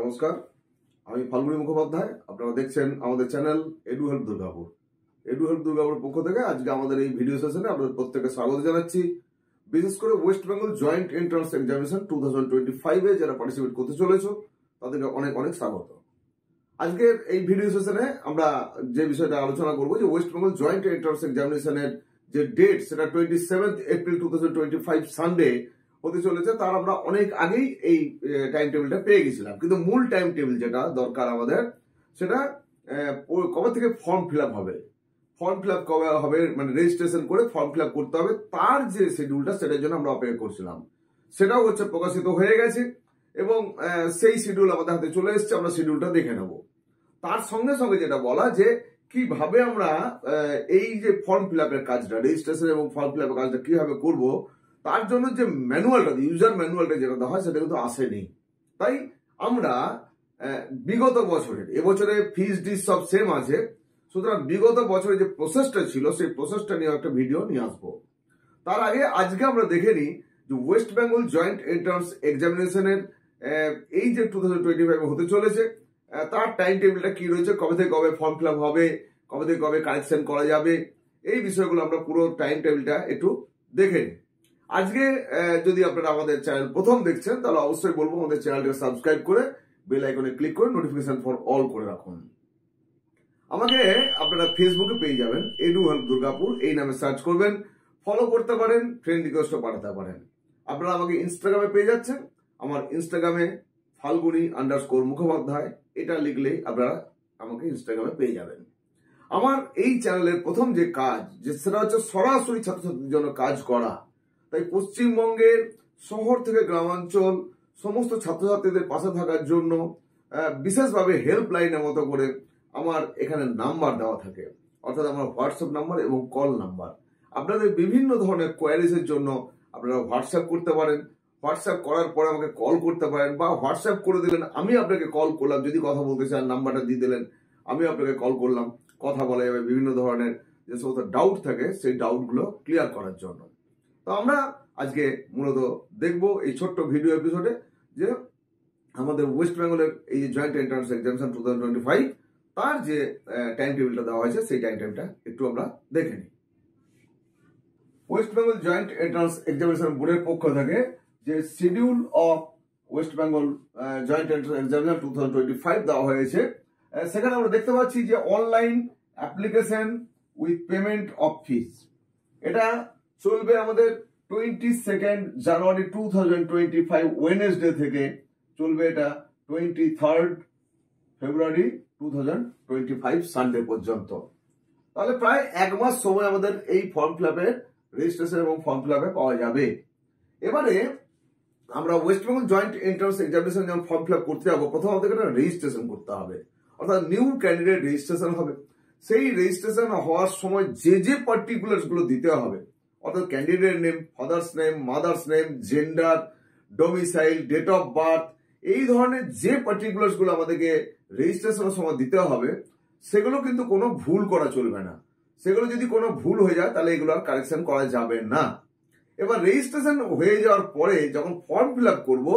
নমস্কার, আমি ফাল্গুনী মুখোপাধ্যায়। আপনারা দেখছেন আমাদের channel edu help Durgapur. Edu help Durgapur পক্ষ থেকে আজকে আমাদের এই ভিডিও সেশনে আপনাদের প্রত্যেককে স্বাগত জানাচ্ছি। বিশেষ করে West Bengal joint entrance examination 2025-এ যারা পার্টিসিপেট করতে চলেছ তাদেরকে অনেক অনেক স্বাগত। আজকের এই ভিডিও সেশনে আমরা যে বিষয়টা আলোচনা করবো যে ওয়েস্ট বেঙ্গল জয়েন্ট এন্ট্রান্স এক্সামিনেশনের যে ডেট সেটা 27 এপ্রিল 2025 সানডে হতে চলেছে। তার আমরা অনেক আগেই এই টাইম টেবিলটা পেয়ে গেছিলাম, কিন্তু মূল টাইম টেবিল যেটা দরকার আমাদের সেটা কবে থেকে ফর্ম ফিল আপ হবে, ফর্ম ফিল আপ কবে হবে, মানে রেজিস্ট্রেশন করে ফর্ম ফিল আপ করতে হবে, তার যে শিডিউলটা সেটার জন্য আমরা অপেক্ষা করছিলাম। সেটাও হচ্ছে প্রকাশিত হয়ে গেছে এবং সেই শিডিউল আমাদের হাতে চলে এসেছে। আমরা শিডিউলটা দেখে নেব। তার সঙ্গে সঙ্গে যেটা বলা যে কিভাবে আমরা এই যে ফর্ম ফিল আপের কাজটা, রেজিস্ট্রেশন এবং ফর্ম ফিল আপের কাজটা কিভাবে করব, তার জন্য যে ম্যানুয়ালটা, ইউজার ম্যানুয়ালটা যেটা দেওয়া হয় সেটা কিন্তু আসেনি। তাই আমরা বিগত বছরের, এবছরে ফিস ডিস সব সেম আছে, সুতরাং বিগত বছরে যে প্রসেসটা ছিল সেই প্রসেসটা নিয়ে একটা ভিডিও নিয়ে আসবো। তার আগে আজকে আমরা দেখে নিই যে ওয়েস্ট বেঙ্গল জয়েন্ট এন্ট্রান্স এক্সামিনেশনের এই যে 2025 হতে চলেছে তার টাইম টেবিলটা কি রয়েছে, কবে থেকে কবে ফর্ম ফিল আপ হবে, কবে থেকে কবে কারেকশন করা যাবে, এই বিষয়গুলো আমরা পুরো টাইম টেবিলটা একটু দেখে নিই। আজকে যদি আপনারা আমাদের চ্যানেল প্রথম দেখছেন তাহলে অবশ্যই বলবো আমাদের চ্যানেলটাকে সাবস্ক্রাইব করে বেল আইকনে ক্লিক করে নোটিফিকেশন ফর অল করে রাখুন। আমাকে আপনারা ফেসবুকে পেয়ে যাবেন এডু হেল্প দুর্গাপুর, এই নামে সার্চ করবেন, ফলো করতে পারেন, ফ্রেন্ড রিকোয়েস্টও পাঠাতে পারেন। আপনারা আমাকে ইনস্টাগ্রামে পেয়ে যাচ্ছেন, আমার ইনস্টাগ্রামে falguni_মুখোপাধ্যায় এটা লিখলেই আপনারা আমাকে ইনস্টাগ্রামে পেয়ে যাবেন। আমার এই চ্যানেলের প্রথম যে কাজ সেটা হচ্ছে সরাসরি ছাত্রছাত্রীদের জন্য কাজ করা। তাই পশ্চিমবঙ্গের শহর থেকে গ্রামাঞ্চল সমস্ত ছাত্রছাত্রীদের পাশে থাকার জন্য বিশেষভাবে হেল্পলাইনের মতো করে আমার এখানে নাম্বার দেওয়া থাকে, অর্থাৎ আমার হোয়াটসঅ্যাপ নাম্বার এবং কল নাম্বার। আপনাদের বিভিন্ন ধরনের কোয়ারিজের জন্য আপনারা হোয়াটসঅ্যাপ করতে পারেন, হোয়াটসঅ্যাপ করার পরে আমাকে কল করতে পারেন, বা হোয়াটসঅ্যাপ করে দিলেন, আমি আপনাকে কল করলাম, যদি কথা বলতে চান নাম্বারটা দিয়ে দিলেন, আমি আপনাকে কল করলাম, কথা বলা যাবে। বিভিন্ন ধরনের যে সমস্ত ডাউট থাকে সেই ডাউটগুলো ক্লিয়ার করার জন্য। তো আমরা আজকে মূলত দেখবো এই ছোট্ট ভিডিও এপিসোডে যে আমাদের ওয়েস্ট বেঙ্গলের এই যে জয়েন্ট এন্ট্রান্স এক্সামিনেশন 2025 তার যে টাইম টেবিলটা দেওয়া হয়েছে সেই টাইম টেবিলটা একটু আমরা দেখে নিই। West Bengal joint entrance examination বোর্ডের পক্ষ থেকে যে schedule of West Bengal joint entrance examination 2025 দেওয়া হয়েছে, সেখানে আমরা দেখতে পাচ্ছি যে online application with payment of fees, এটা চলবে আমাদের 22 জানুয়ারি 2025 ওয়েডনেসডে থেকে চলবে এটা 23 ফেব্রুয়ারি 2025 সানডে পর্যন্ত। তাহলে প্রায় এক মাস সময় আমাদের এই ফর্ম ফিল আপের রেজিস্ট্রেশন এবং ফর্ম ফিল আপে পাওয়া যাবে। এবারে আমরা West Bengal joint entrance examination যখন ফর্ম ফিল আপ করতে যাবো, প্রথম আমাদেরকে একটা রেজিস্ট্রেশন করতে হবে, অর্থাৎ নিউ ক্যান্ডিডেট রেজিস্ট্রেশন হবে। সেই রেজিস্ট্রেশন হওয়ার সময় যে যে পার্টিকুলার্স গুলো দিতে হবে, অর্থাৎ candidate name, father's name, mother's name, gender, domicile, date of birth, এই ধরনের যে পার্টিকুলার্স গুলো আমাদেরকে রেজিস্ট্রেশনের সময় দিতে হবে, সেগুলো কিন্তু কোনো ভুল করা চলবে না। সেগুলো যদি কোনো ভুল হয়ে যায় তাহলে এগুলো আর কারেকশন করা যাবে না। এবার রেজিস্ট্রেশন হয়ে যাওয়ার পরে যখন ফর্ম ফিল আপ করবো,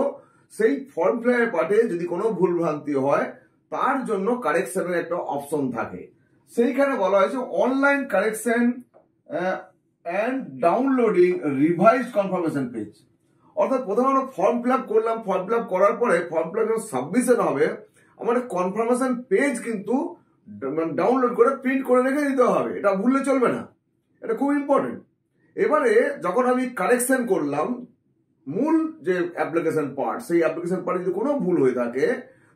সেই ফর্ম ফিল আপের পার্টে যদি কোনো ভুল ভ্রান্তি হয় তার জন্য কারেকশনের একটা অপশন থাকে। সেইখানে বলা হয়েছে online correction and downloading revised confirmation page. অর্থাৎ প্রথমে আমরা ফর্ম ফিল আপ করলাম, ফর্ম ফিল আপ করার পরে ফর্ম ফিল আপ যখন সাবমিশন হবে আমাদের কনফার্মেশন পেজ কিন্তু ডাউনলোড করে প্রিন্ট করে রেখে দিতে হবে। এটা ভুললে চলবে না, এটা খুব ইম্পর্টেন্ট। এবারে যখন আমি কারেকশন করলাম মূল যে অ্যাপ্লিকেশন পার্ট, সেই অ্যাপ্লিকেশন পার্টে যদি কোনো ভুল হয়ে থাকে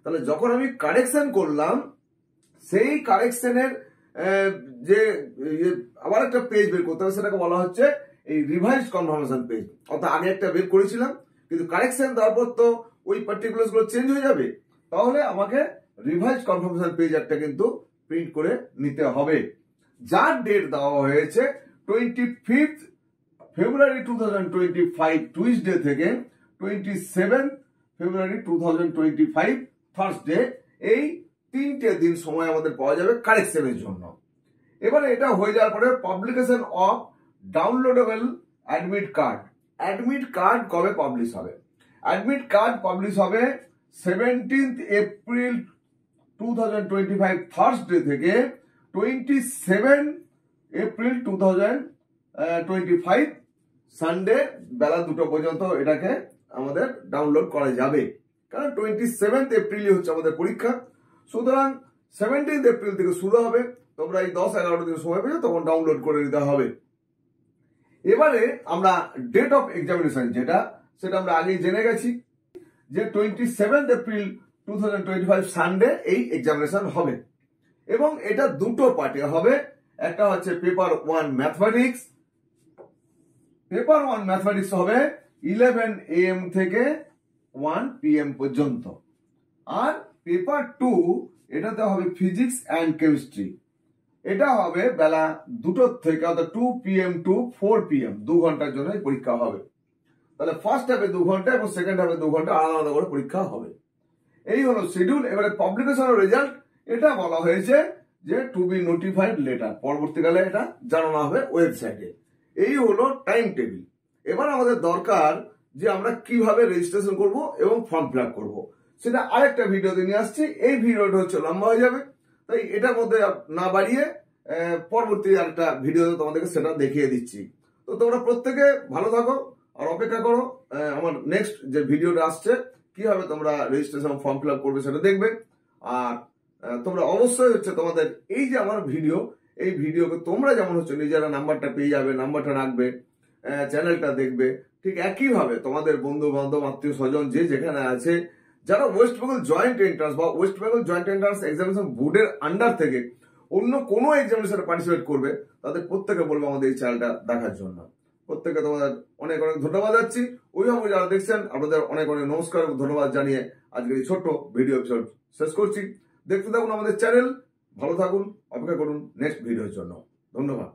তাহলে যখন আমি কারেকশন করলাম সেই কারেকশনের যে আবার একটা পেজ বের করতে হবে, সেটাকে বলা হচ্ছে এই রিভাইজ কনফার্মেশন পেজ। অর্থাৎ আগে একটা বের করেছিলাম, কিন্তু কারেকশন দেওয়ার পর তো ওই পার্টিকুলার্স গুলো চেঞ্জ হয়ে যাবে, তাহলে আমাকে রিভাইজ কনফার্মেশন পেজ একটা কিন্তু প্রিন্ট করে নিতে হবে। যার ডেট দেওয়া হয়েছে 25 ফেব্রুয়ারি 2025 টুইসডে থেকে 27 ফেব্রুয়ারি 2025 থার্সডে, এই 3টে দিন সময় আমাদের পাওয়া যাবে কারেকশনের জন্য। এবারে এটা হয়ে যাওয়ার পরে publication of downloadable admit card. Admit card কবে পাবলিশ হবে? অ্যাডমিট কার্ড পাবলিশ হবে 17th এপ্রিল 2025 থার্সডে থেকে 27 এপ্রিল 2025 সানডে বেলা 2টা পর্যন্ত এটাকে আমাদের ডাউনলোড করা যাবে। কারণ 27 এপ্রিলই হচ্ছে আমাদের পরীক্ষা, সুতরাং 17 এপ্রিল থেকে শুরু হবে। তোমরা এই 10-11 দিন সময় পেয়ে তখন ডাউনলোড করে নিতে হবে। এবারে আমরা ডেট অফ এক্সামিনেশন সেটা আমরা আগেই জেনে গেছি যে 27 এপ্রিল 2025 সানডে এই এক্সামিনেশন হবে এবং এটা দুটো পার্টে হবে। একটা হচ্ছে পেপার 1 ম্যাথমেটিক্স। পেপার 1 ম্যাথমেটিক্স হবে 11 AM থেকে 1 PM পর্যন্ত। আর পেপার 2 এটাতে হবে ফিজিক্স অ্যান্ড কেমিস্ট্রি। এটা হবে বেলা 2টোর থেকে, অর্থাৎ 2 PM টু 4 PM, 2 ঘন্টার জন্য পরীক্ষা হবে। তাহলে ফার্স্ট হাফে 2 ঘন্টা এবং সেকেন্ড হাফে 2 ঘন্টা আলাদা আলাদা করে পরীক্ষা হবে। এই হলো শিডিউল। এবারে পাবলিকেশন রেজাল্ট এটা বলা হয়েছে যে টু বি নোটিফাইড লেটার, পরবর্তীকালে এটা জানানো হবে ওয়েবসাইটে। এই হলো টাইম টেবিল। এবার আমাদের দরকার যে আমরা কিভাবে রেজিস্ট্রেশন করব এবং ফর্ম ফিল আপ করবো, সেটা আরেকটা ভিডিওতে নিয়ে আসছি। এই ভিডিওটা হচ্ছে লম্বা হয়ে যাবে, তাই এটার মধ্যে না বাড়িয়ে পরবর্তী একটা ভিডিওতে তোমাদেরকে সেটা দেখিয়ে দিচ্ছি। তো তোমরা প্রত্যেকে ভালো থাকো আর অপেক্ষা করো আমার নেক্সট যে ভিডিওটা আসছে, কিভাবে তোমরা রেজিস্ট্রেশন ফর্ম ফিল আপ করবে সেটা দেখবে। আর তোমরা অবশ্যই হচ্ছে তোমাদের এই যে আমার ভিডিও, এই ভিডিওকে তোমরা যেমন হচ্ছে নিজেরা নাম্বারটা পেয়ে যাবে, নাম্বারটা রাখবে, চ্যানেলটা দেখবে, ঠিক একইভাবে তোমাদের বন্ধু বান্ধব আত্মীয় স্বজন যে যেখানে আছে, যারা ওয়েস্ট বেঙ্গল জয়েন্ট এন্ট্রান্স বা West Bengal joint entrance examination বোর্ডের আন্ডার থেকে অন্য কোনো এক্সামিনেশনে পার্টিসিপেট করবে, তাদের প্রত্যেকে বলবো আমাদের এই চ্যানেলটা দেখার জন্য। প্রত্যেকে তোমাদের অনেক অনেক ধন্যবাদ যাচ্ছি। অভিভাবক যারা দেখছেন আপনাদের অনেক অনেক নমস্কার এবং ধন্যবাদ জানিয়ে আজকের এই ছোট্ট ভিডিও এপিসোড শেষ করছি। দেখতে থাকুন আমাদের চ্যানেল, ভালো থাকুন, অপেক্ষা করুন নেক্সট ভিডিওর জন্য। ধন্যবাদ।